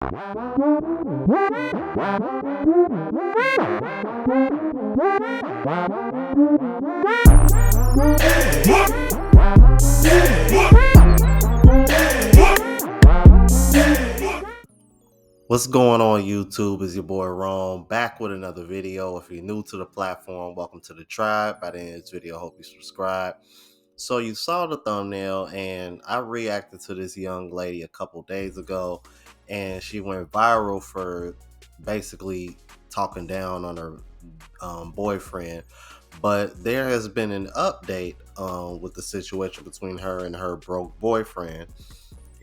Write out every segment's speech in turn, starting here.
What's going on YouTube? Is your boy Rome back with another video. If you're new to the platform, welcome to the tribe. By the end of this video, I hope you subscribe. So you saw the thumbnail and I reacted to this young lady a couple days ago and she went viral for basically talking down on her boyfriend. But there has been an update with the situation between her and her broke boyfriend.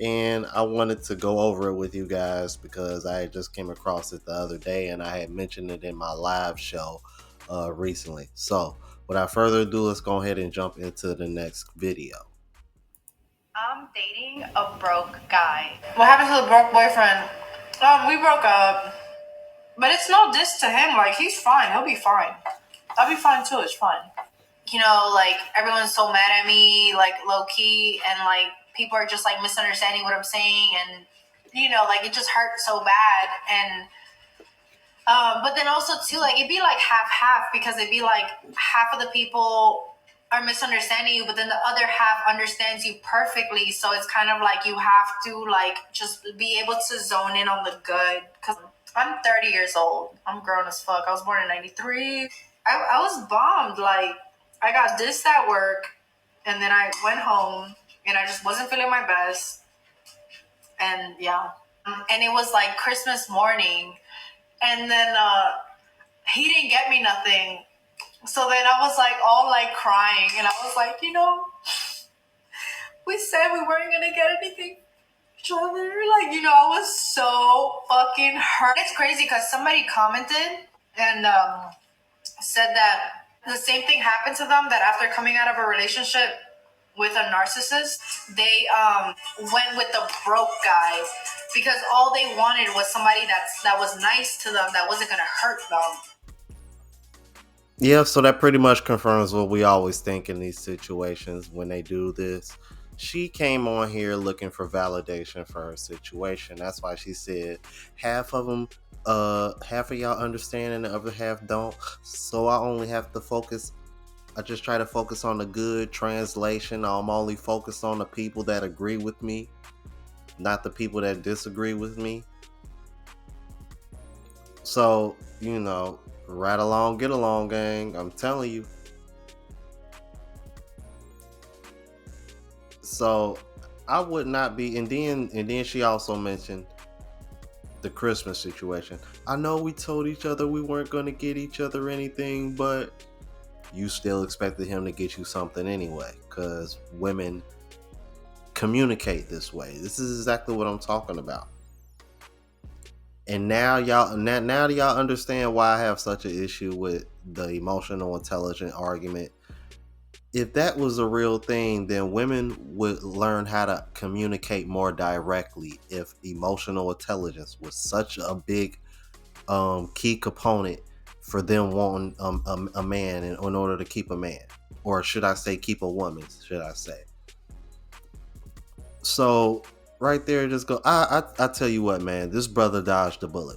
And I wanted to go over it with you guys because I just came across it the other day and I had mentioned it in my live show recently. So without further ado, let's go ahead and jump into the next video. I'm dating a broke guy. What happened to the broke boyfriend? We broke up. But it's no diss to him. Like, he's fine. He'll be fine. I'll be fine too. It's fine. You know, like, everyone's so mad at me, like, low-key, and, like, people are just, like, misunderstanding what I'm saying, and, you know, like, it just hurts so bad, and, but then also, too, like, it'd be, like, half-half, because it'd be, like, half of the people are misunderstanding you, but then the other half understands you perfectly, so it's kind of like you have to, like, just be able to zone in on the good, because I'm 30 years old. I'm grown as fuck. I was born in 93. I was bombed, like, I got dissed at work, and then I went home, and I just wasn't feeling my best, and yeah. And it was like Christmas morning, and then he didn't get me nothing. So then I was like all like crying, and I was like, you know, we said we weren't gonna get anything each other. Like, you know, I was so fucking hurt. It's crazy because somebody commented and said that the same thing happened to them, that after coming out of a relationship with a narcissist, they went with the broke guy because all they wanted was somebody that was nice to them, that wasn't gonna hurt them. Yeah, so that pretty much confirms what we always think in these situations when they do this. She came on here looking for validation for her situation. That's why she said half of them, half of y'all understand and the other half don't. So I only have to focus. I just try to focus on the good translation. I'm only focused on the people that agree with me, not the people that disagree with me. So, you know, right along, get along, gang. I'm telling you. So I would not be, and then she also mentioned the Christmas situation. I know we told each other we weren't gonna get each other anything, but you still expected him to get you something anyway, because women communicate this way. This is exactly what I'm talking about. And now now y'all understand why I have such an issue with the emotional intelligent argument. If that was a real thing, then women would learn how to communicate more directly. If emotional intelligence was such a big key component for them wanting a man in order to keep a man, or should I say keep a woman, should I say. So right there, just go, I tell you what, man, this brother dodged the bullet.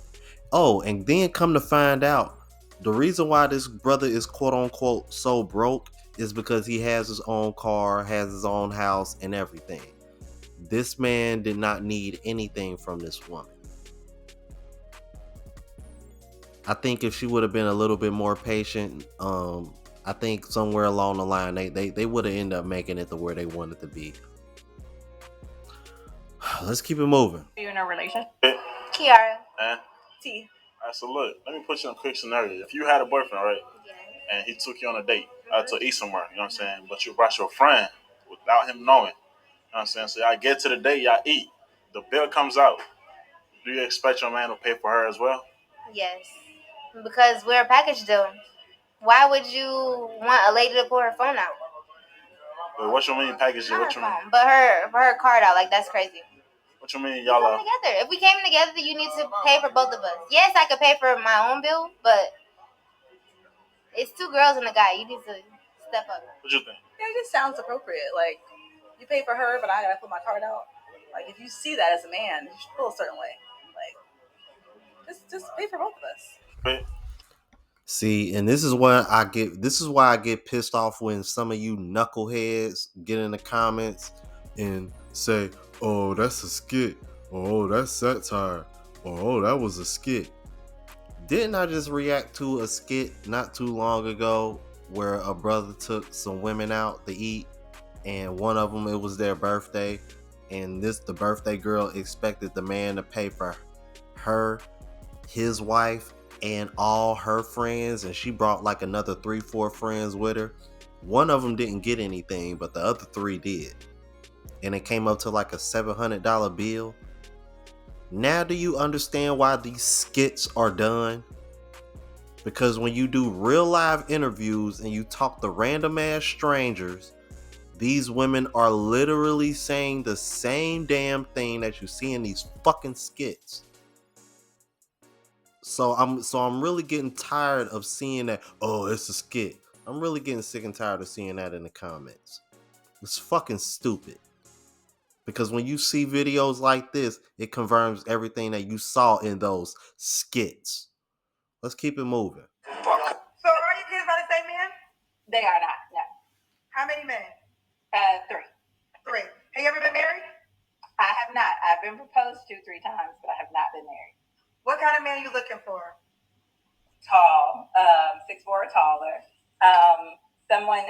Oh, and then come to find out, the reason why this brother is quote unquote so broke is because he has his own car, has his own house and everything. This man did not need anything from this woman. I think if she would have been a little bit more patient, I think somewhere along the line they would have ended up making it to where they wanted to be. Let's keep it moving. Are you in a relationship? Kiara. T. Alright, so look, let me put you in a quick scenario. If you had a boyfriend, right, and he took you on a date to eat somewhere, you know what I'm saying, but you brought your friend without him knowing, you know what I'm saying, so y'all get to the date, y'all eat, the bill comes out, do you expect your man to pay for her as well? Yes, because we're a package deal. Why would you want a lady to pull her phone out? But what you mean package deal? What you mean? But her card out, like, that's crazy. What you mean y'all are together? If we came together, you need to pay for both of us. Yes, I could pay for my own bill, but it's two girls and a guy. You need to step up. What you think? Yeah, it just sounds appropriate. Like, you pay for her, but I gotta put my card out. Like, if you see that as a man, you should feel a certain way. Like, Just pay for both of us. Right? See, and this is why I get pissed off when some of you knuckleheads get in the comments and say, "Oh, that's a skit," or "Oh, that's satire," or "Oh, that was a skit." Didn't I just react to a skit not too long ago where a brother took some women out to eat, and one of them, it was their birthday, and the birthday girl expected the man to pay for her, his wife, and all her friends, and she brought like another 3-4 friends with her. One of them didn't get anything, but the other 3 did, and it came up to like a $700 bill. Now do you understand why these skits are done? Because when you do real live interviews and you talk to random ass strangers, these women are literally saying the same damn thing that you see in these fucking skits. So I'm really getting tired of seeing that, "Oh, it's a skit." I'm really getting sick and tired of seeing that in the comments. It's fucking stupid. Because when you see videos like this, it confirms everything that you saw in those skits. Let's keep it moving. So are your kids by the same man? They are not, no. How many men? 3. 3. Have you ever been married? I have not. I've been proposed to 3 times, but I have not been married. What kind of man are you looking for? Tall, 6'4" or taller. Someone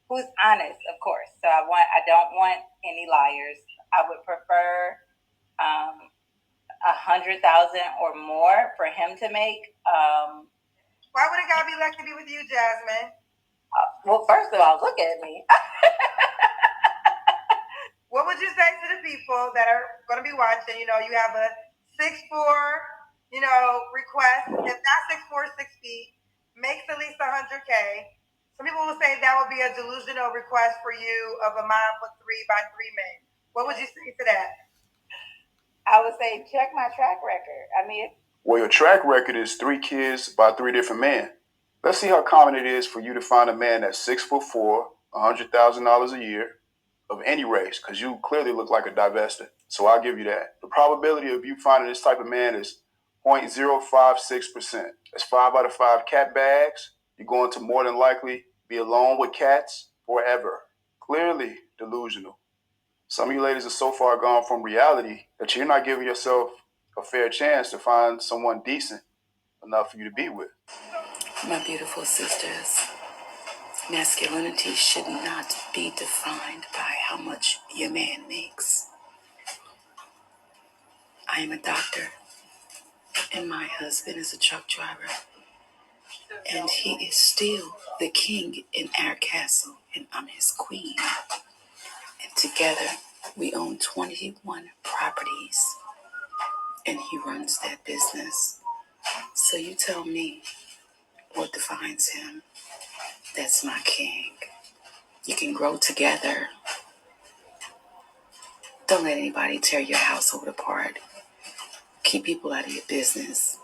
who's honest, of course. So I don't want any liars. I would prefer 100,000 or more for him to make. Why would a guy be lucky to be with you, Jasmine? Well, first of all, look at me. What would you say to the people that are going to be watching? You have a 6'4", request. If not 6'4", 6 feet, makes at least 100K. Some people will say that would be a delusional request for you of a mom with 3 by 3 men. What would you say to that? I would say check my track record. Well, your track record is 3 kids by 3 different men. Let's see how common it is for you to find a man that's 6'4", $100,000 a year, of any race, because you clearly look like a divester. So I'll give you that. The probability of you finding this type of man is 0.056%. That's 5 out of 5 cat bags. You're going to more than likely be alone with cats forever. Clearly delusional. Some of you ladies are so far gone from reality that you're not giving yourself a fair chance to find someone decent enough for you to be with. My beautiful sisters, masculinity should not be defined by how much your man makes. I am a doctor, and my husband is a truck driver, and he is still the king in our castle, and I'm his queen. And together, we own 21 properties, and he runs that business. So you tell me what defines him. That's my king. You can grow together. Don't let anybody tear your household apart. Keep people out of your business.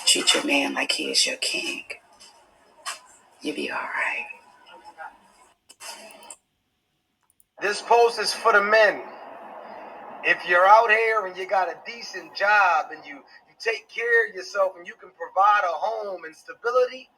Treat your man like he is your king. You'll be all right. This post is for the men. If you're out here and you got a decent job and you take care of yourself and you can provide a home and stability,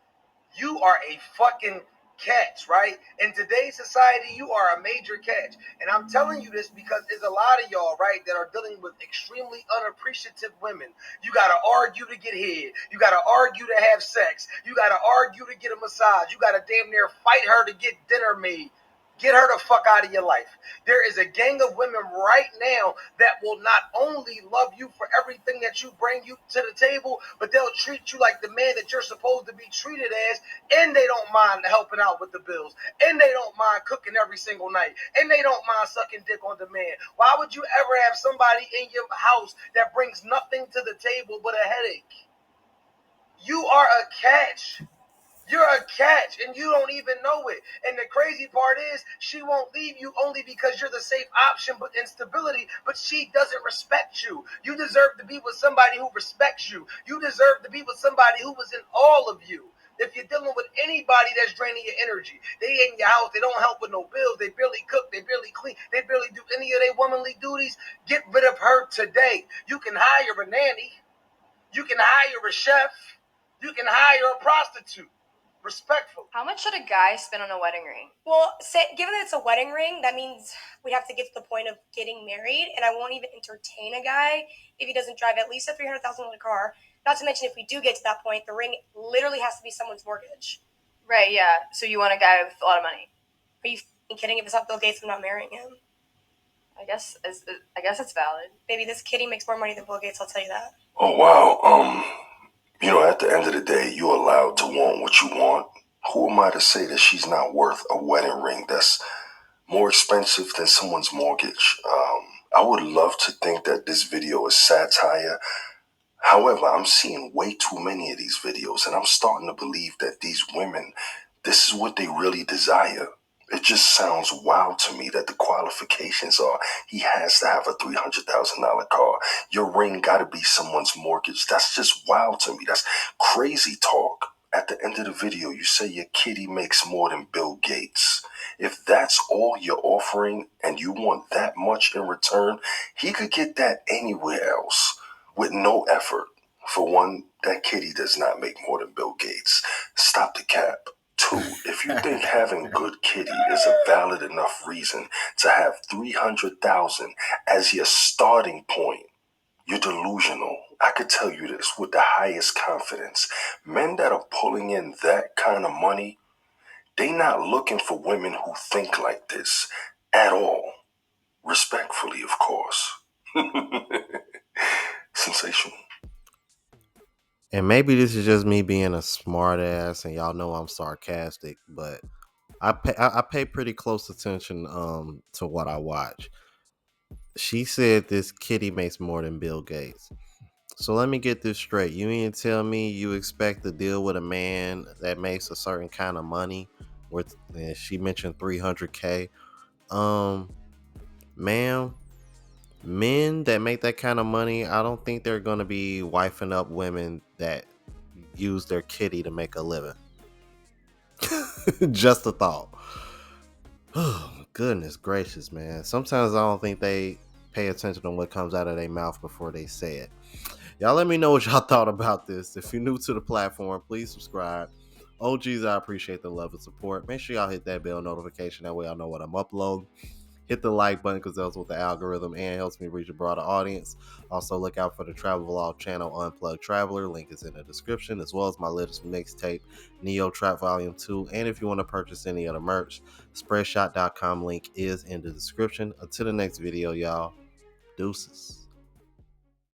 you are a fucking catch, right? In today's society, you are a major catch. And I'm telling you this because there's a lot of y'all, right, that are dealing with extremely unappreciative women. You got to argue to get head. You got to argue to have sex. You got to argue to get a massage. You got to damn near fight her to get dinner made. Get her the fuck out of your life. There is a gang of women right now that will not only love you for everything that you bring you to the table, but they'll treat you like the man that you're supposed to be treated as, and they don't mind helping out with the bills, and they don't mind cooking every single night, and they don't mind sucking dick on demand. Why would you ever have somebody in your house that brings nothing to the table but a headache? You are a catch. You're a catch, and you don't even know it. And the crazy part is, she won't leave you only because you're the safe option, but instability. But she doesn't respect you. You deserve to be with somebody who respects you. You deserve to be with somebody who was in all of you. If you're dealing with anybody that's draining your energy, they in your house, they don't help with no bills, they barely cook, they barely clean, they barely do any of their womanly duties, get rid of her today. You can hire a nanny. You can hire a chef. You can hire a prostitute. Respectfully. How much should a guy spend on a wedding ring? Well, given that it's a wedding ring, that means we'd have to get to the point of getting married, and I won't even entertain a guy if he doesn't drive at least a $300,000 car. Not to mention, if we do get to that point, the ring literally has to be someone's mortgage. Right, yeah. So you want a guy with a lot of money? Are you kidding? If it's not Bill Gates, I'm not marrying him. I guess it's valid. Baby, this kitty makes more money than Bill Gates, I'll tell you that. Oh, wow. At the end of the day, you're allowed to want what you want. Who am I to say that she's not worth a wedding ring that's more expensive than someone's mortgage? I would love to think that this video is satire. However, I'm seeing way too many of these videos, and I'm starting to believe that these women, this is what they really desire. It just sounds wild to me that the qualifications are he has to have a $300,000 car. Your ring got to be someone's mortgage. That's just wild to me. That's crazy talk. At the end of the video, you say your kitty makes more than Bill Gates. If that's all you're offering and you want that much in return, he could get that anywhere else with no effort. For one, that kitty does not make more than Bill Gates. Stop the cap. Two, if you think having good kitty is a valid enough reason to have 300,000 as your starting point, you're delusional. I could tell you this with the highest confidence. Men that are pulling in that kind of money, they not looking for women who think like this at all. Respectfully, of course. Sensational. And maybe this is just me being a smart ass, and y'all know I'm sarcastic, but I pay pretty close attention to what I watch. She said this kitty makes more than Bill Gates. So let me get this straight. You mean to tell me you expect to deal with a man that makes a certain kind of money? With and she mentioned 300K. Ma'am, men that make that kind of money, I don't think they're gonna be wifing up women that use their kitty to make a living. Just a thought. Oh, goodness gracious, man. Sometimes I don't think they pay attention to what comes out of their mouth before they say it. Y'all let me know what y'all thought about this. If you're new to the platform, please subscribe. OGs, I appreciate the love and support. Make sure y'all hit that bell notification. That way I know what I'm uploading. Hit the like button because that's what the algorithm and helps me reach a broader audience. Also, look out for the travel vlog channel, Unplugged Traveler. Link is in the description, as well as my latest mixtape, Neo Trap Volume 2. And if you want to purchase any of the merch, Spreadshot.com link is in the description. Until the next video, y'all. Deuces.